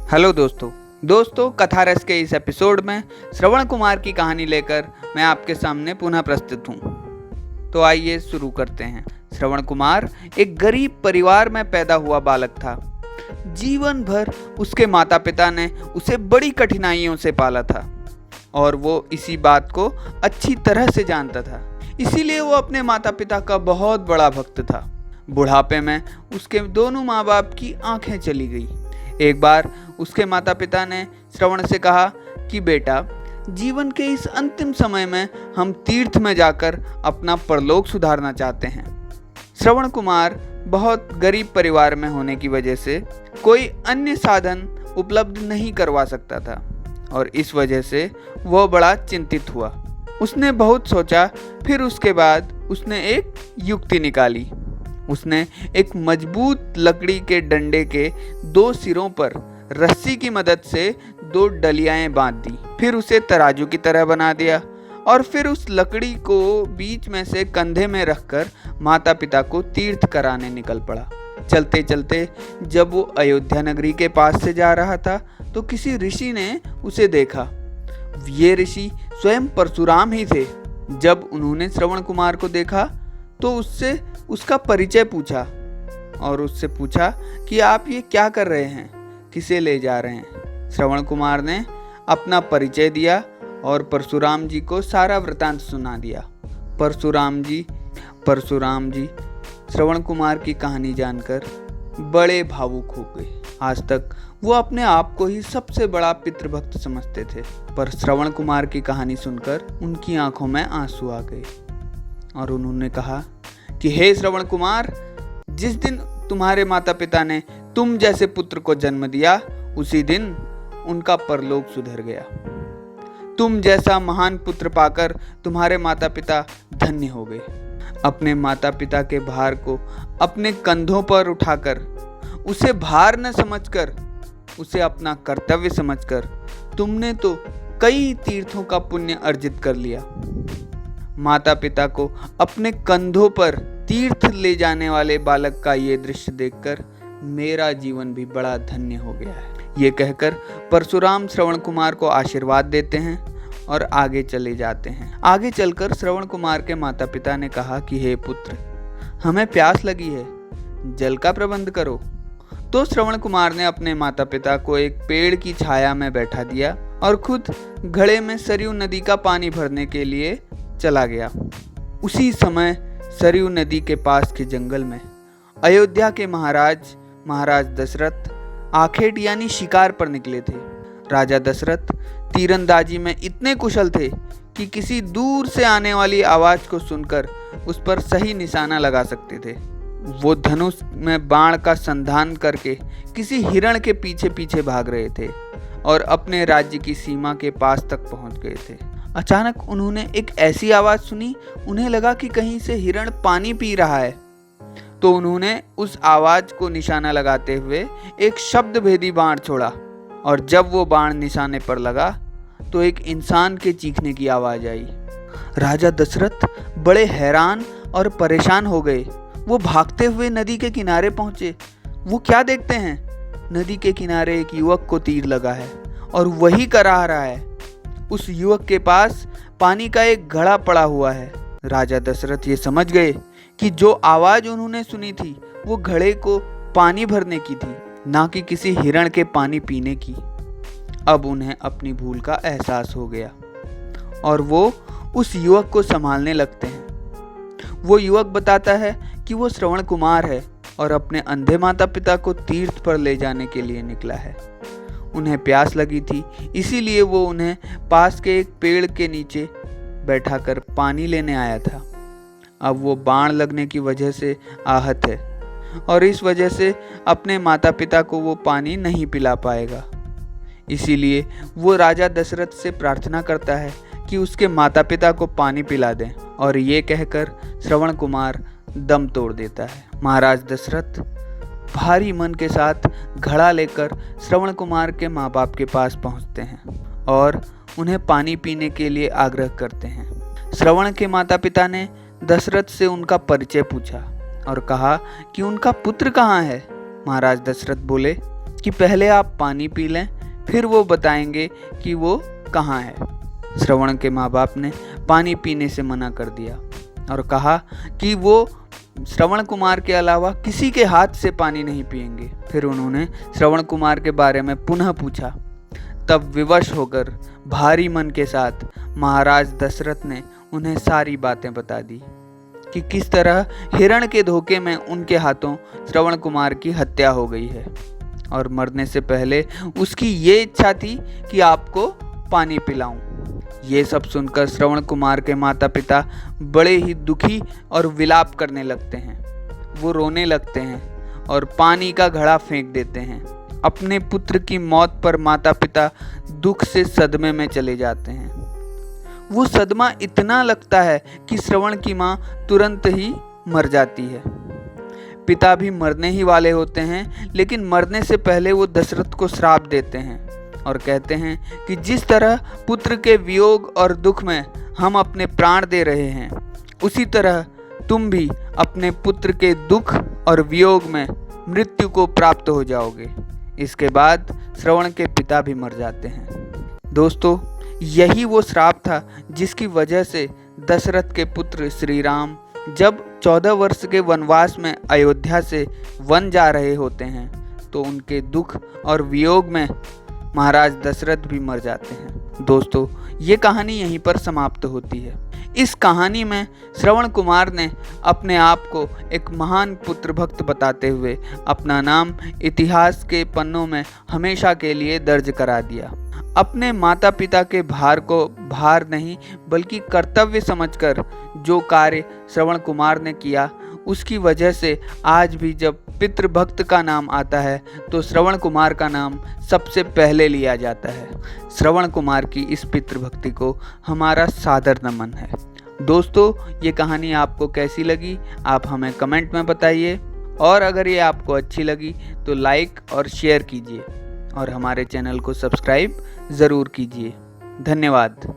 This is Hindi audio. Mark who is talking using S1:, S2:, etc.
S1: हेलो दोस्तों कथा रस के इस एपिसोड में श्रवण कुमार की कहानी लेकर मैं आपके सामने पुनः प्रस्तुत हूँ। तो आइए शुरू करते हैं। श्रवण कुमार एक गरीब परिवार में पैदा हुआ बालक था। जीवन भर उसके माता पिता ने उसे बड़ी कठिनाइयों से पाला था और वो इसी बात को अच्छी तरह से जानता था। इसीलिए वो अपने माता पिता का बहुत बड़ा भक्त था। बुढ़ापे में उसके दोनों माँ बाप की आंखें चली गई। एक बार उसके माता पिता ने श्रवण से कहा कि बेटा, जीवन के इस अंतिम समय में हम तीर्थ में जाकर अपना परलोक सुधारना चाहते हैं। श्रवण कुमार बहुत गरीब परिवार में होने की वजह से कोई अन्य साधन उपलब्ध नहीं करवा सकता था और इस वजह से वह बड़ा चिंतित हुआ। उसने बहुत सोचा, फिर उसके बाद उसने एक युक्ति निकाली। उसने एक मजबूत लकड़ी के डंडे के दो सिरों पर रस्सी की मदद से दो डलियाएं बांध दी। फिर उसे तराजू की तरह बना दिया और फिर उस लकड़ी को बीच में से कंधे में रखकर माता पिता को तीर्थ कराने निकल पड़ा। चलते चलते जब वो अयोध्या नगरी के पास से जा रहा था तो किसी ऋषि ने उसे देखा। ये ऋषि स्वयं परशुराम ही थे। जब उन्होंने श्रवण कुमार को देखा तो उससे उसका परिचय पूछा और उससे पूछा कि आप ये क्या कर रहे हैं, किसे ले जा रहे हैं। श्रवण कुमार ने अपना परिचय दिया और परशुराम जी को सारा वृतांत सुना दिया। परशुराम जी श्रवण कुमार की कहानी जानकर बड़े भावुक हो गए। आज तक वो अपने आप को ही सबसे बड़ा पितृभक्त समझते थे, पर श्रवण कुमार की कहानी सुनकर उनकी आंखों में आंसू आ गए और उन्होंने कहा कि हे श्रवण कुमार, जिस दिन तुम्हारे माता पिता ने तुम जैसे पुत्र को जन्म दिया उसी दिन उनका परलोक सुधर गया। तुम जैसा महान पुत्र पाकर तुम्हारे माता पिता धन्य हो गए। अपने माता पिता के भार को अपने कंधों पर उठाकर, उसे भार न समझकर, उसे अपना कर्तव्य समझकर तुमने तो कई तीर्थों का पुण्य अर्जित कर लिया। माता पिता को अपने कंधों पर तीर्थ ले जाने वाले बालक का ये दृश्य देखकर मेरा जीवन भी बड़ा धन्य हो गया है। ये कहकर परशुराम श्रवण कुमार को आशीर्वाद देते हैं और आगे चले जाते हैं। आगे चलकर श्रवण कुमार के माता पिता ने कहा कि हे पुत्र, हमें प्यास लगी है, जल का प्रबंध करो। तो श्रवण कुमार ने अपने माता पिता को एक पेड़ की छाया में बैठा दिया और खुद घड़े में सरयू नदी का पानी भरने के लिए चला गया। उसी समय सरयू नदी के पास के जंगल में अयोध्या के महाराज दशरथ आखेट यानी शिकार पर निकले थे। राजा दशरथ तीरंदाजी में इतने कुशल थे कि किसी दूर से आने वाली आवाज को सुनकर उस पर सही निशाना लगा सकते थे। वो धनुष में बाण का संधान करके किसी हिरण के पीछे पीछे भाग रहे थे और अपने राज्य की सीमा के पास तक पहुंच गए थे। अचानक उन्होंने एक ऐसी आवाज सुनी, उन्हें लगा कि कहीं से हिरण पानी पी रहा है। तो उन्होंने उस आवाज को निशाना लगाते हुए एक शब्द भेदी बाण छोड़ा और जब वो बाण निशाने पर लगा तो एक इंसान के चीखने की आवाज आई। राजा दशरथ बड़े हैरान और परेशान हो गए। वो भागते हुए नदी के किनारे पहुंचे। वो क्या देखते हैं, नदी के किनारे एक युवक को तीर लगा है और वही करा रहा है। उस युवक के पास पानी का एक घड़ा पड़ा हुआ है। राजा दशरथ ये समझ गए कि जो आवाज उन्होंने सुनी थी वो घड़े को पानी भरने की थी, ना कि किसी हिरण के पानी पीने की। अब उन्हें अपनी भूल का एहसास हो गया और वो उस युवक को संभालने लगते हैं। वो युवक बताता है कि वो श्रवण कुमार है और अपने अंधे माता पिता को तीर्थ पर ले जाने के लिए निकला है। उन्हें प्यास लगी थी, इसीलिए वो उन्हें पास के एक पेड़ के नीचे बैठाकर पानी लेने आया था। अब वो बाण लगने की वजह से आहत है और इस वजह से अपने माता पिता को वो पानी नहीं पिला पाएगा। इसीलिए वो राजा दशरथ से प्रार्थना करता है कि उसके माता पिता को पानी पिला दें और ये कहकर श्रवण कुमार दम तोड़ देता है। महाराज दशरथ भारी मन के साथ घड़ा लेकर श्रवण कुमार के माँ बाप के पास पहुँचते हैं और उन्हें पानी पीने के लिए आग्रह करते हैं। श्रवण के माता पिता ने दशरथ से उनका परिचय पूछा और कहा कि उनका पुत्र कहाँ है। महाराज दशरथ बोले कि पहले आप पानी पी लें, फिर वो बताएंगे कि वो कहाँ है। श्रवण के माँ बाप ने पानी पीने से मना कर दिया और कहा कि वो श्रवण कुमार के अलावा किसी के हाथ से पानी नहीं पिएंगे। फिर उन्होंने श्रवण कुमार के बारे में पुनः पूछा। तब विवश होकर भारी मन के साथ महाराज दशरथ ने उन्हें सारी बातें बता दी कि किस तरह हिरण के धोखे में उनके हाथों श्रवण कुमार की हत्या हो गई है और मरने से पहले उसकी ये इच्छा थी कि आपको पानी पिलाऊं। ये सब सुनकर श्रवण कुमार के माता पिता बड़े ही दुखी और विलाप करने लगते हैं। वो रोने लगते हैं और पानी का घड़ा फेंक देते हैं। अपने पुत्र की मौत पर माता पिता दुख से सदमे में चले जाते हैं। वो सदमा इतना लगता है कि श्रवण की माँ तुरंत ही मर जाती है। पिता भी मरने ही वाले होते हैं, लेकिन मरने से पहले वो दशरथ को श्राप देते हैं और कहते हैं कि जिस तरह पुत्र के वियोग और दुख में हम अपने प्राण दे रहे हैं, उसी तरह तुम भी अपने पुत्र के दुख और वियोग में मृत्यु को प्राप्त हो जाओगे। इसके बाद श्रवण के पिता भी मर जाते हैं। दोस्तों, यही वो श्राप था जिसकी वजह से दशरथ के पुत्र श्री राम जब 14 वर्ष के वनवास में अयोध्या से वन जा रहे होते हैं तो उनके दुख और वियोग में महाराज दशरथ भी मर जाते हैं। दोस्तों, ये कहानी यहीं पर समाप्त होती है। इस कहानी में श्रवण कुमार ने अपने आप को एक महान पुत्र भक्त बताते हुए अपना नाम इतिहास के पन्नों में हमेशा के लिए दर्ज करा दिया। अपने माता पिता के भार को भार नहीं बल्कि कर्तव्य समझकर जो कार्य श्रवण कुमार ने किया, उसकी वजह से आज भी जब पितृभक्त का नाम आता है तो श्रवण कुमार का नाम सबसे पहले लिया जाता है। श्रवण कुमार की इस पितृभक्ति को हमारा सादर नमन है। दोस्तों, ये कहानी आपको कैसी लगी आप हमें कमेंट में बताइए, और अगर ये आपको अच्छी लगी तो लाइक और शेयर कीजिए और हमारे चैनल को सब्सक्राइब ज़रूर कीजिए। धन्यवाद।